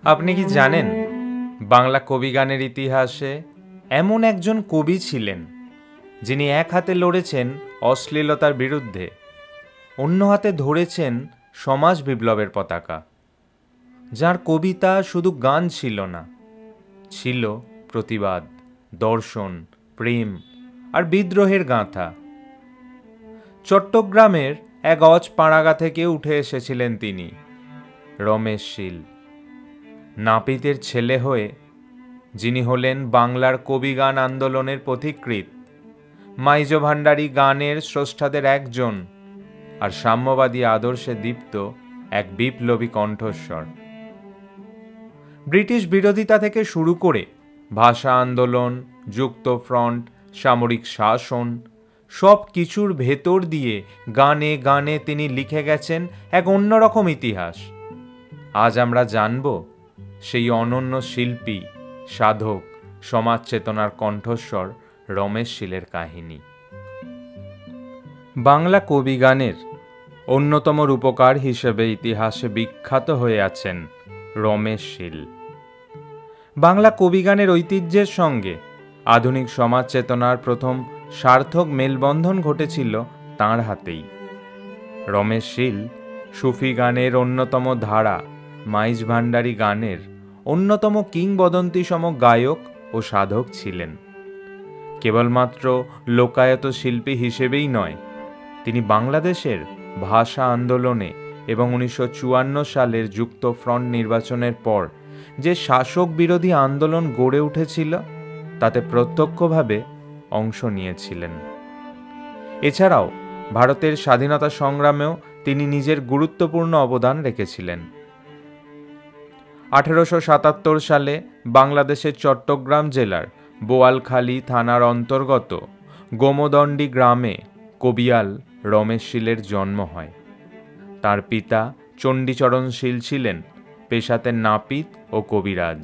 আপনি কি জানেন বাংলা কবিগানের ইতিহাসে এমন একজন কবি ছিলেন যিনি এক হাতে লড়েছেন অশ্লীলতার বিরুদ্ধে, অন্য হাতে ধরেছেন সমাজ বিপ্লবের পতাকা। যার কবিতা শুধু গান ছিল না, ছিল প্রতিবাদ, দর্শন, প্রেম আর বিদ্রোহের গাঁথা। চট্টগ্রামের এক অজপাড়াগা থেকে উঠে এসেছিলেন তিনি, রমেশ শীল। নাপিতের ছেলে হয়ে যিনি হলেন বাংলার কবিগান আন্দোলনের পথিকৃৎ, মাইজ ভাণ্ডারী গানের স্রষ্টাদের একজন, আর সাম্যবাদী আদর্শে দীপ্ত এক বিপ্লবী কণ্ঠস্বর। ব্রিটিশ বিরোধিতা থেকে শুরু করে ভাষা আন্দোলন, যুক্ত ফ্রন্ট, সামরিক শাসন, সব কিছুর ভেতর দিয়ে গানে গানে তিনি লিখে গেছেন এক অন্যরকম ইতিহাস। আজ আমরা জানব সেই অনন্য শিল্পী, সাধক, সমাজ চেতনার কণ্ঠস্বর রমেশ শীলের কাহিনী। বাংলা কবিগানের অন্যতম রূপকার হিসেবে ইতিহাসে বিখ্যাত হয়ে আছেন রমেশ শীল। বাংলা কবিগানের ঐতিহ্যের সঙ্গে আধুনিক সমাজ চেতনার প্রথম সার্থক মেলবন্ধন ঘটেছিল তাঁর হাতেই। রমেশ শীল সুফি গানের অন্যতম ধারা, মাইজ ভাণ্ডারী গানের অন্যতম কিংবদন্তিসম গায়ক ও সাধক ছিলেন। কেবলমাত্র লোকায়ত শিল্পী হিসেবেই নয়, তিনি বাংলাদেশের ভাষা আন্দোলনে এবং 1954 সালের যুক্ত ফ্রন্ট নির্বাচনের পর যে শাসক বিরোধী আন্দোলন গড়ে উঠেছিল তাতে প্রত্যক্ষভাবে অংশ নিয়েছিলেন। এছাড়াও ভারতের স্বাধীনতা সংগ্রামেও তিনি নিজের গুরুত্বপূর্ণ অবদান রেখেছিলেন। 1877 সালে বাংলাদেশের চট্টগ্রাম জেলার বোয়ালখালী থানার অন্তর্গত গোমদণ্ডী গ্রামে কবিয়াল রমেশ শীলের জন্ম হয়। তার পিতা চণ্ডীচরণ শীল ছিলেন পেশাতে নাপিত ও কবিরাজ।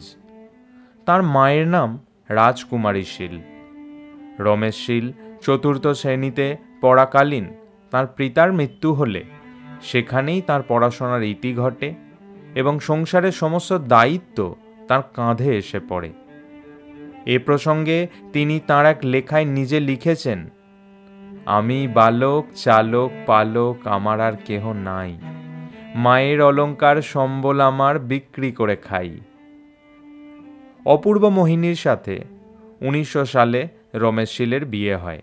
তার মায়ের নাম রাজকুমারী শীল। রমেশ শীল চতুর্থ শ্রেণীতে পড়াকালীন তার পিতার মৃত্যু হলে সেখানেই তার পড়াশোনার ইতি ঘটে এবং সংসারের সমস্ত দায়িত্ব তার কাঁধে এসে পড়ে। এ প্রসঙ্গে তিনি তাঁর এক লেখায় নিজে লিখেছেন, আমি বালক চালক পালক আমার আর কেহ নাই, মায়ের অলংকার সম্বল আমার বিক্রি করে খাই। অপূর্ব মোহিনীর সাথে 1900 সালে রমেশ শীলের বিয়ে হয়।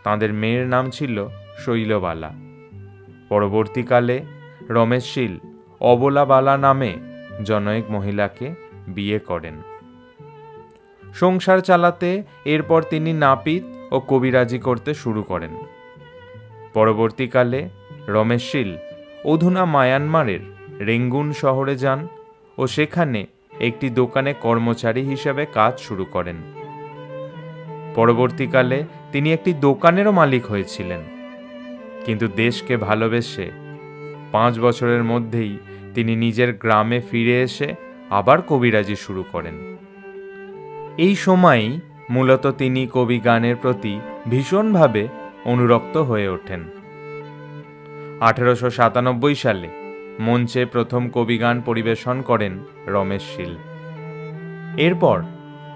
তাঁদের মেয়ের নাম ছিল শৈলবালা। পরবর্তীকালে রমেশ শীল অবলাবালা নামে জনৈক মহিলাকে বিয়ে করেন। সংসার চালাতে এরপর তিনি নাপিত ও কবিরাজি করতে শুরু করেন। পরবর্তীকালে রমেশ শীল অধুনা মায়ানমারের রেঙ্গুন শহরে যান ও সেখানে একটি দোকানে কর্মচারী হিসেবে কাজ শুরু করেন। পরবর্তীকালে তিনি একটি দোকানেরও মালিক হয়েছিলেন, কিন্তু দেশকে ভালোবেসে 5 বছরের মধ্যেই তিনি নিজের গ্রামে ফিরে এসে আবার কবিরাজি শুরু করেন। এই সময়ই মূলত তিনি কবি গানের প্রতি ভীষণভাবে অনুরক্ত হয়ে ওঠেন। 1897 সালে মঞ্চে প্রথম কবিগান পরিবেশন করেন রমেশ শীল। এরপর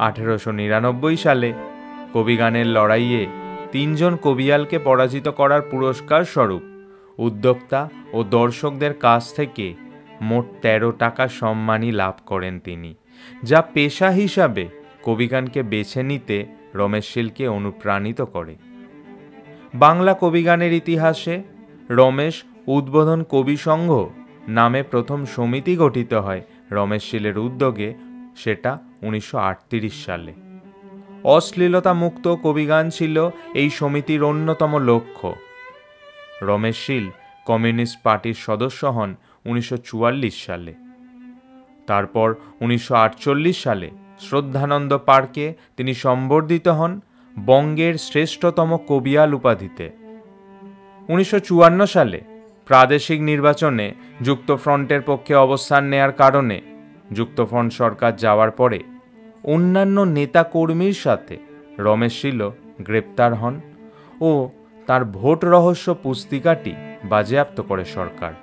1899 সালে কবিগানের লড়াইয়ে 3 জন কবিয়ালকে পরাজিত করার পুরস্কার স্বরূপ উদ্যোক্তা ও দর্শকদের কাছ থেকে মোট 13 টাকা সম্মানী লাভ করেন তিনি, যা পেশা হিসাবে কবিগানকে বেছে নিতে রমেশ শীলকে অনুপ্রাণিত করে। বাংলা কবিগানের ইতিহাসে রমেশ উদ্বোধন কবি সংঘ নামে প্রথম সমিতি গঠিত হয় রমেশ শীলের উদ্যোগে, সেটা 1938 সালে। অশ্লীলতা মুক্ত কবিগান ছিল এই সমিতির অন্যতম লক্ষ্য। রমেশ শীল কমিউনিস্ট পার্টির সদস্য হন 1944 সালে। তারপর 1948 সালে শ্রদ্ধানন্দ পার্কে তিনি সম্বর্ধিত হন বঙ্গের শ্রেষ্ঠতম কবিয়াল উপাধিতে। 1954 সালে প্রাদেশিক নির্বাচনে যুক্তফ্রন্টের পক্ষে অবস্থান নেয়ার কারণে যুক্তফ্রন্ট সরকার যাওয়ার পরে অন্যান্য নেতাকর্মীর সাথে রমেশ শীলও গ্রেপ্তার হন ও তার ভোট রহস্য পুস্তিকাটি বাজেয়াপ্ত করে সরকার।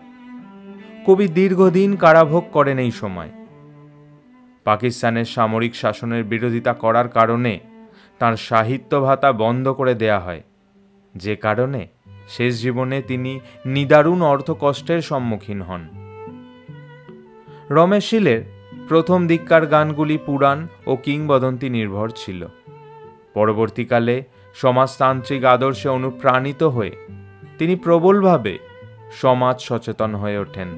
কবি দীর্ঘদিন কারাভোগ করেন এই সময়। পাকিস্তানের সামরিক শাসনের বিরোধিতা করার কারণে তাঁর সাহিত্য ভাতা বন্ধ করে দেয়া হয়, যে কারণে শেষ জীবনে তিনি নিদারুণ অর্থকষ্টের সম্মুখীন হন। রমেশ শীলের প্রথম দিককার গানগুলি পুরাণ ও কিংবদন্তি নির্ভর ছিল। পরবর্তীকালে সমাজতান্ত্রিক আদর্শে অনুপ্রাণিত হয়ে তিনি প্রবলভাবে সমাজ সচেতন হয়ে ওঠেন।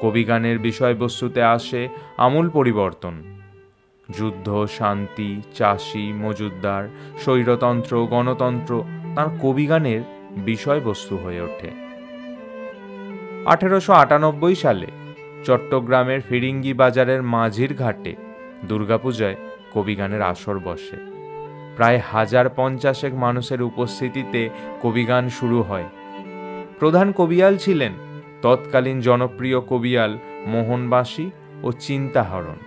কবিগানের বিষয়বস্তুতে আসে আমূল পরিবর্তন। যুদ্ধ, শান্তি, চাষি, মজুদ্দার, স্বৈরতন্ত্র, গণতন্ত্র তাঁর কবিগানের বিষয়বস্তু হয়ে ওঠে। 1898 সালে চট্টগ্রামের ফিরিঙ্গি বাজারের মাঝির ঘাটে দুর্গাপূজায় কবিগানের আসর বসে। প্রায় 1050 মানুষের উপস্থিতিতে কবিগান শুরু হয়। প্রধান কবিয়াল ছিলেন তৎকালীন জনপ্রিয় কবিয়াল মোহনবাসী ও চিন্তাহরণ।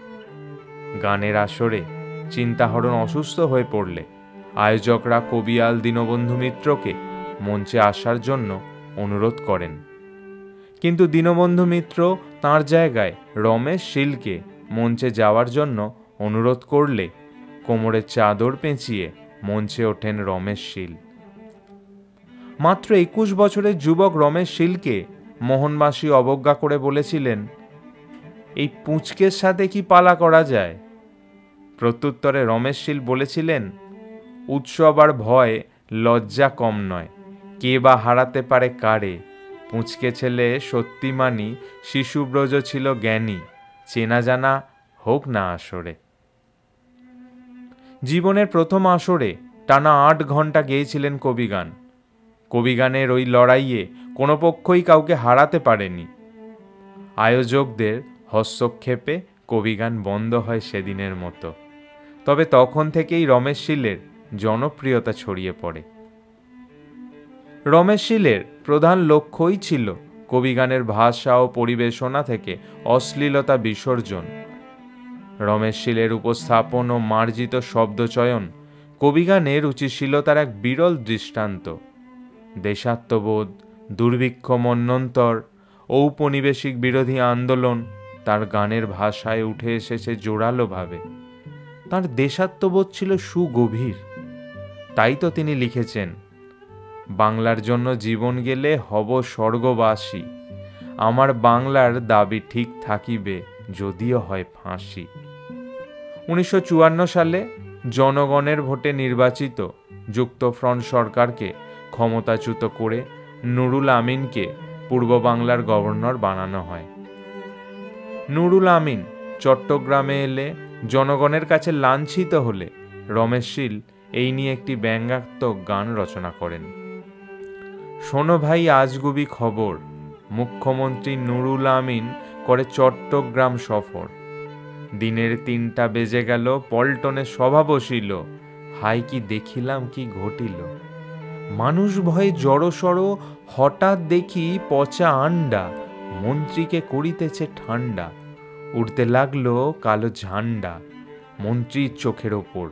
গানের আসরে চিন্তাহরণ অসুস্থ হয়ে পড়লে আয়োজকরা কবিয়াল দীনবন্ধু মিত্রকে মঞ্চে আসার জন্য অনুরোধ করেন, কিন্তু দীনবন্ধু মিত্র তাঁর জায়গায় রমেশ শীলকে মঞ্চে যাওয়ার জন্য অনুরোধ করলে কোমরে চাদর পেঁচিয়ে মঞ্চে ওঠেন রমেশ শীল। মাত্র 21 বছরের যুবক রমেশ শীলকে মোহনবাসী অবজ্ঞা করে বলেছিলেন, এই পুঁচকের সাথে কি পালা করা যায়? প্রত্যুত্তরে রমেশ শীল বলেছিলেন, উৎসব আর ভয় লজ্জা কম নয়, কে বা হারাতে পারে কারে? পুঁচকে ছেলে সত্যি মানি, শিশুব্রজ ছিল জ্ঞানী, চেনা জানা হোক না আসরে। জীবনের প্রথম আসরে টানা 8 ঘন্টা গেয়েছিলেন কবিগান। কবিগানের ওই লড়াইয়ে কোনো পক্ষই কাউকে হারাতে পারেনি। আয়োজকদের হস্তক্ষেপে কবিগান বন্ধ হয় সেদিনের মতো। তবে তখন থেকেই রমেশ শীলের জনপ্রিয়তা ছড়িয়ে পড়ে। রমেশ শীলের প্রধান লক্ষ্যই ছিল কবিগানের ভাষা ও পরিবেশনা থেকে অশ্লীলতা বিসর্জন। রমেশ শীলের উপস্থাপন ও মার্জিত শব্দচয়ন কবিগানের রুচিশীলতার এক বিরল দৃষ্টান্ত। দেশাত্মবোধ, দুর্ভিক্ষ মন্বন্তর, ঔপনিবেশিক বিরোধী আন্দোলন তার গানের ভাষায় উঠে এসেছে জোরালোভাবে। তার দেশাত্মবোধ ছিল সুগভীর। তাই তো তিনি লিখেছেন, বাংলার জন্য জীবন গেলে হব স্বর্গবাসী, আমার বাংলার দাবি ঠিক থাকিবে যদিও হয় ফাঁসি। 1954 সালে জনগণের ভোটে নির্বাচিত যুক্তফ্রন্ট সরকারকে ক্ষমতাচ্যুত করে নুরুল আমিনকে পূর্ব বাংলার গভর্নর বানানো হয়। নুরুল আমিন চট্টগ্রামে এলে জনগণের কাছে লাঞ্ছিত হলে রমেশ শীল এই নিয়ে একটি ব্যঙ্গাত্মক গান রচনা করেন। শোনো ভাই আজগুবি খবর, মুখ্যমন্ত্রী নুরুল আমিন করে চট্টগ্রাম সফর। দিনের 3টা বেজে গেল, পল্টনে সভা বসিল, হাই কি দেখিলাম কি ঘটিল। মানুষ ভয়ে জড়সড়, হঠাৎ দেখি পচা আন্ডা, মন্ত্রীকে করিতেছে ঠান্ডা। উড়তে লাগলো কালো ঝান্ডা মন্ত্রীর চোখের ওপর।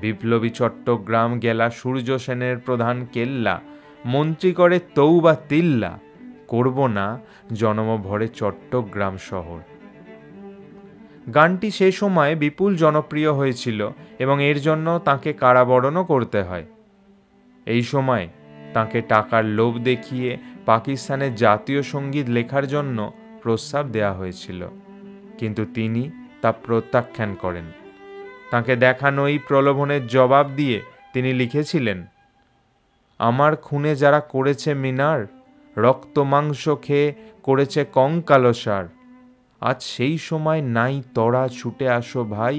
বিপ্লবী চট্টগ্রাম গেলা সূর্য সেনের প্রধান কেল্লা, মন্ত্রী করে তৌবা তিল্লা, করব না জনমভরে চট্টগ্রাম শহর। গানটি সে সময় বিপুল জনপ্রিয় হয়েছিল এবং এর জন্য তাকে কারাবরণও করতে হয়। এই সময় তাকে টাকার লোভ দেখিয়ে পাকিস্তানের জাতীয় সঙ্গীত লেখার জন্য প্রস্তাব দেয়া হয়েছিল, কিন্তু তিনি তা প্রত্যাখ্যান করেন। তাকে দেখানো এই প্রলোভনের জবাব দিয়ে তিনি লিখেছিলেন, আমার খুনে যারা করেছে মিনার, রক্ত মাংস খেয়ে করেছে কঙ্কালসার, আজ সেই সময় নাই, তরা ছুটে আসো ভাই,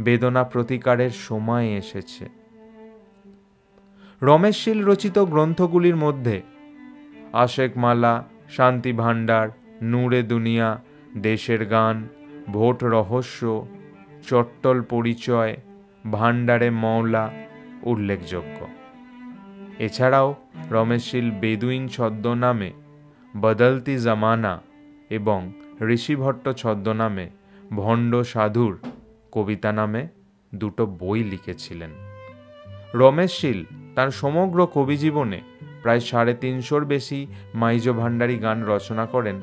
বেদনা প্রতিকারের সময় এসেছে। রমেশ শীল রচিত গ্রন্থগুলির মধ্যে আশেক মালা, শান্তি ভাণ্ডার, নূরে দুনিয়া, দেশের গান, ভোট রহস্য, চট্টল পরিচয়, ভাণ্ডারে মওলা উল্লেখযোগ্য। এছাড়াও রমেশ শীল বেদুইন ছদ্মনামে বদলতি জামানা এবং ঋষিভট্ট ছদ্মনামে ভণ্ড সাধুর কবিতা নামে 2টো বই লিখেছিলেন। রমেশ শীল তার সমগ্র কবিজীবনে প্রায় 350-র বেশি মাইজো ভাণ্ডারী গান রচনা করেন,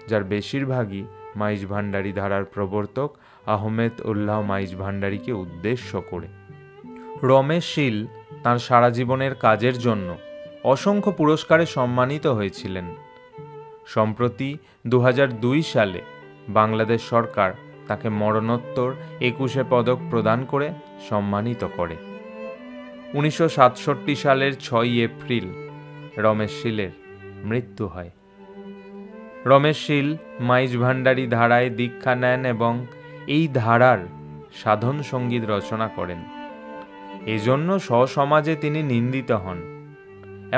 যার বেশিরভাগই মাইজ ভান্ডারী ধারার প্রবর্তক আহমেদ উল্লাহ মাইজ ভান্ডারীকে উদ্দেশ্য করে। রমেশ শীল তাঁর সারা জীবনের কাজের জন্য অসংখ্য পুরস্কারে সম্মানিত হয়েছিলেন। সম্প্রতি 2002 সালে বাংলাদেশ সরকার তাকে মরণোত্তর 21 পদক প্রদান করে সম্মানিত করে। 1967 সালের 6 এপ্রিল রমেশ শীলের মৃত্যু হয়। রমেশ শীল মাইজ ভান্ডারী ধারায় দীক্ষা নেন এবং এই ধারার সাধন সঙ্গীত রচনা করেন। এজন্য স্বসমাজে তিনি নিন্দিত হন,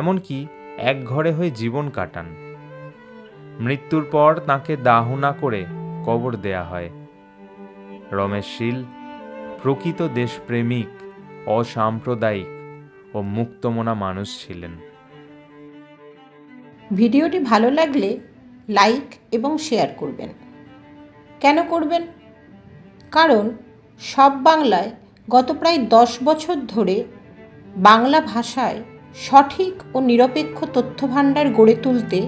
এমনকি এক ঘরে হয়ে জীবন কাটান। মৃত্যুর পর তাঁকে দাহ না করে কবর দেয়া হয়। রমেশ শীল প্রকৃত দেশপ্রেমিক, অসাম্প্রদায়িক ও মুক্তমনা মানুষ ছিলেন। ভিডিওটি ভালো লাগলে লাইক এবং শেয়ার করবেন। কেন করবেন? কারণ সব বাংলায় গত প্রায় 10 বছর ধরে বাংলা ভাষায় সঠিক ও নিরপেক্ষ তথ্যভাণ্ডার গড়ে তুলতে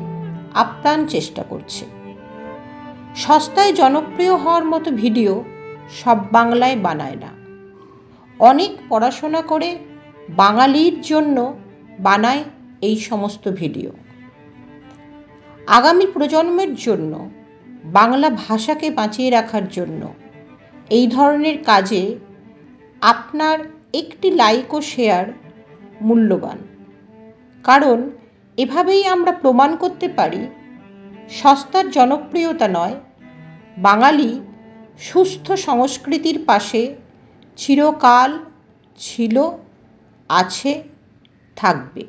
আপ্রাণ চেষ্টা করছে। সস্তায় জনপ্রিয় হওয়ার মতো ভিডিও সব বাংলায় বানায় না। অনেক পড়াশোনা করে বাঙালির জন্য বানায় এই সমস্ত ভিডিও। আগামী প্রজন্মের জন্য, বাংলা ভাষাকে বাঁচিয়ে রাখার জন্য এই ধরনের কাজে আপনার একটি লাইক ও শেয়ার মূল্যবান। কারণ এভাবেই আমরা প্রমাণ করতে পারি সস্তার জনপ্রিয়তা নয়, বাঙালি সুস্থ সংস্কৃতির পাশে চিরকাল ছিল, আছে, থাকবে।